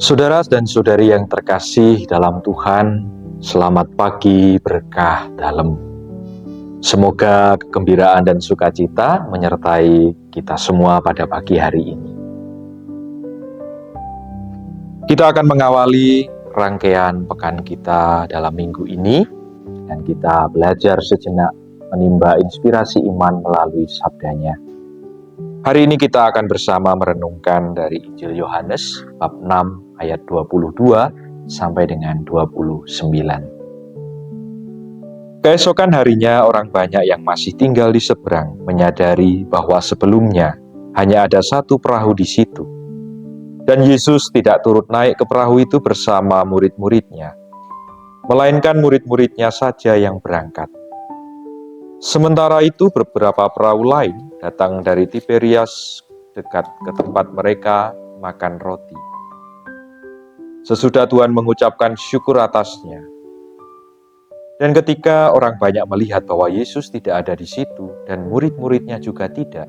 Saudara dan saudari yang terkasih dalam Tuhan, selamat pagi berkah dalam. Semoga kegembiraan dan sukacita menyertai kita semua pada pagi hari ini. Kita akan mengawali rangkaian pekan kita dalam minggu ini, dan kita belajar sejenak menimba inspirasi iman melalui sabdanya. Hari ini kita akan bersama merenungkan dari Injil Yohanes bab 6 ayat 22 sampai dengan 29. Keesokan harinya orang banyak yang masih tinggal di seberang menyadari bahwa sebelumnya hanya ada satu perahu di situ. Dan Yesus tidak turut naik ke perahu itu bersama murid-muridnya, melainkan murid-muridnya saja yang berangkat. Sementara itu beberapa perahu lain datang dari Tiberias dekat ke tempat mereka makan roti. Sesudah Tuhan mengucapkan syukur atasnya, dan ketika orang banyak melihat bahwa Yesus tidak ada di situ dan murid-muridnya juga tidak,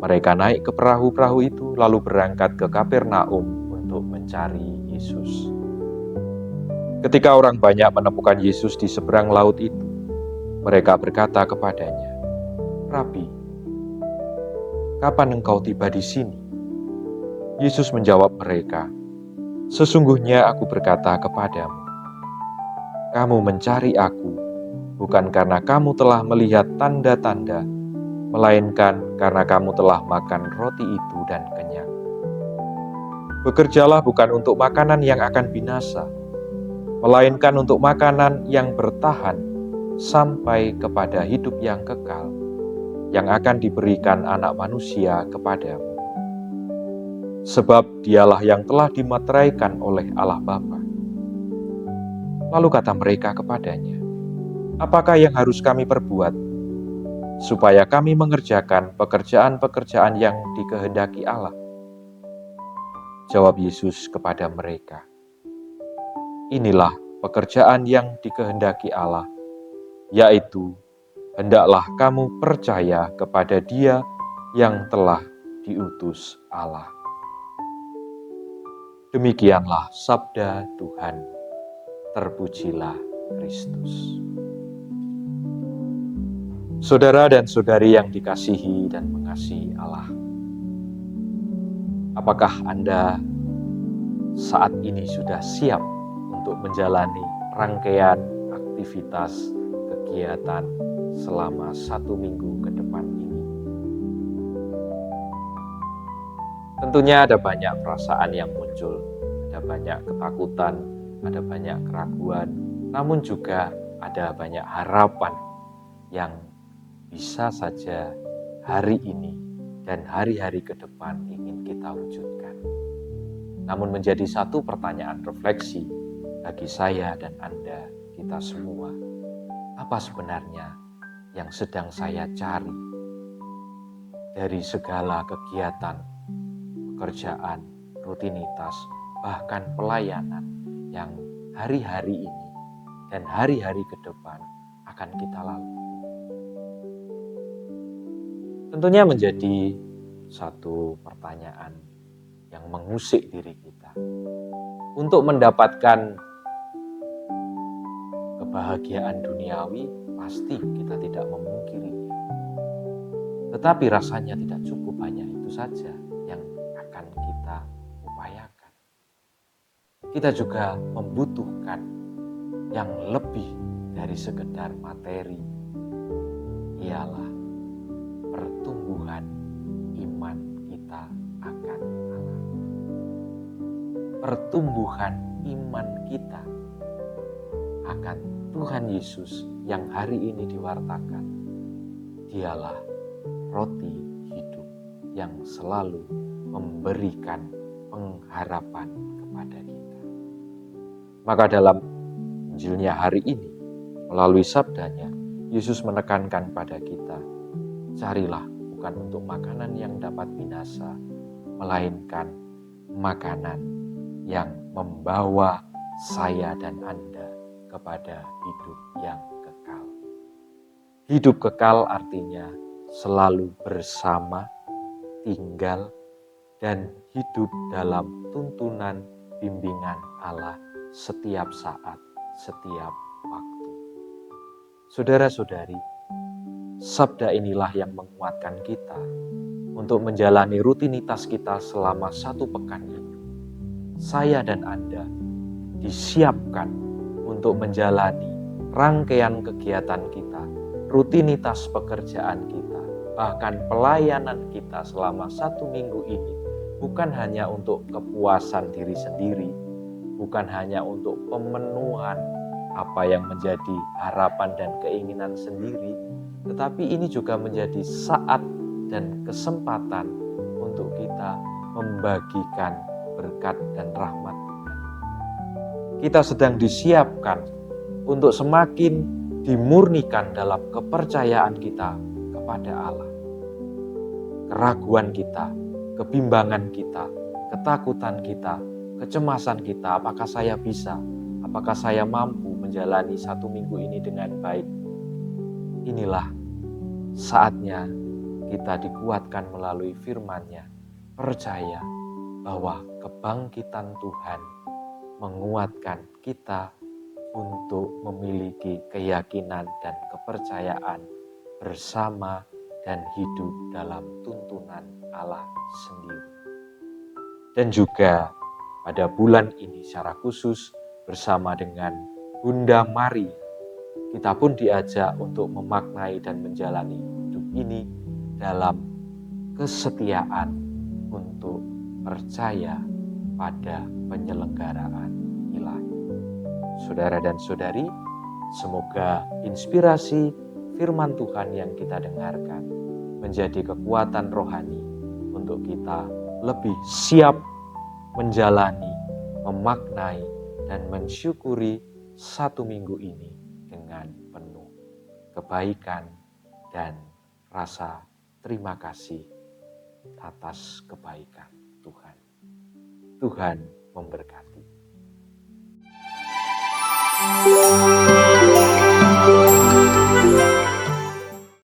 mereka naik ke perahu-perahu itu lalu berangkat ke Kapernaum untuk mencari Yesus. Ketika orang banyak menemukan Yesus di seberang laut itu, mereka berkata kepadanya, "Rabi, kapan engkau tiba di sini?" Yesus menjawab mereka, "Sesungguhnya aku berkata kepadamu, kamu mencari aku, bukan karena kamu telah melihat tanda-tanda, melainkan karena kamu telah makan roti itu dan kenyang. Bekerjalah bukan untuk makanan yang akan binasa, melainkan untuk makanan yang bertahan sampai kepada hidup yang kekal, yang akan diberikan Anak Manusia kepadamu. Sebab dialah yang telah dimateraikan oleh Allah Bapa." Lalu kata mereka kepadanya, "Apakah yang harus kami perbuat supaya kami mengerjakan pekerjaan-pekerjaan yang dikehendaki Allah?" Jawab Yesus kepada mereka, "Inilah pekerjaan yang dikehendaki Allah, yaitu hendaklah kamu percaya kepada Dia yang telah diutus Allah." Demikianlah sabda Tuhan. Terpujilah Kristus. Saudara dan saudari yang dikasihi dan mengasihi Allah, apakah Anda saat ini sudah siap untuk menjalani rangkaian aktivitas kegiatan selama 1 minggu ke depan ini? Tentunya ada banyak perasaan yang muncul, ada banyak ketakutan, ada banyak keraguan, namun juga ada banyak harapan yang bisa saja hari ini dan hari-hari ke depan ingin kita wujudkan. Namun menjadi satu pertanyaan refleksi bagi saya dan Anda, kita semua, apa sebenarnya yang sedang saya cari dari segala kegiatan, pekerjaan, rutinitas, bahkan pelayanan yang hari-hari ini dan hari-hari ke depan akan kita lalui? Tentunya menjadi satu pertanyaan yang mengusik diri kita. Untuk mendapatkan kebahagiaan duniawi, pasti kita tidak memungkirinya. Tetapi rasanya tidak cukup hanya itu saja yang akan kita upayakan. Kita juga membutuhkan yang lebih dari sekedar materi, ialah pertumbuhan iman kita akan Allah. Pertumbuhan iman kita akan Tuhan Yesus yang hari ini diwartakan. Dialah roti hidup yang selalu memberikan pengharapan kepada kita. Maka dalam Injilnya hari ini, melalui sabdanya, Yesus menekankan pada kita, carilah bukan untuk makanan yang dapat binasa, melainkan makanan yang membawa saya dan Anda kepada hidup yang kekal. Hidup kekal artinya selalu bersama, tinggal, dan hidup dalam tuntunan bimbingan Allah setiap saat, setiap waktu. Saudara-saudari, sabda inilah yang menguatkan kita untuk menjalani rutinitas kita selama 1 pekan ini. Saya dan Anda disiapkan untuk menjalani rangkaian kegiatan kita, rutinitas pekerjaan kita, bahkan pelayanan kita selama 1 minggu ini, bukan hanya untuk kepuasan diri sendiri, bukan hanya untuk pemenuhan apa yang menjadi harapan dan keinginan sendiri, tetapi ini juga menjadi saat dan kesempatan untuk kita membagikan berkat dan rahmat Tuhan. Kita sedang disiapkan untuk semakin dimurnikan dalam kepercayaan kita kepada Allah. Keraguan kita, kebimbangan kita, ketakutan kita, kecemasan kita, apakah saya bisa, apakah saya mampu menjalani 1 minggu ini dengan baik. Inilah saatnya kita dikuatkan melalui firman-Nya, percaya bahwa kebangkitan Tuhan menguatkan kita untuk memiliki keyakinan dan kepercayaan bersama dan hidup dalam tuntunan Allah sendiri. Dan juga pada bulan ini secara khusus bersama dengan Bunda Maria, kita pun diajak untuk memaknai dan menjalani hidup ini dalam kesetiaan untuk percaya pada penyelenggaraan ilahi. Saudara dan saudari, semoga inspirasi firman Tuhan yang kita dengarkan menjadi kekuatan rohani untuk kita lebih siap menjalani, memaknai, dan mensyukuri 1 minggu ini dengan penuh kebaikan dan rasa terima kasih atas kebaikan Tuhan. Tuhan memberkati.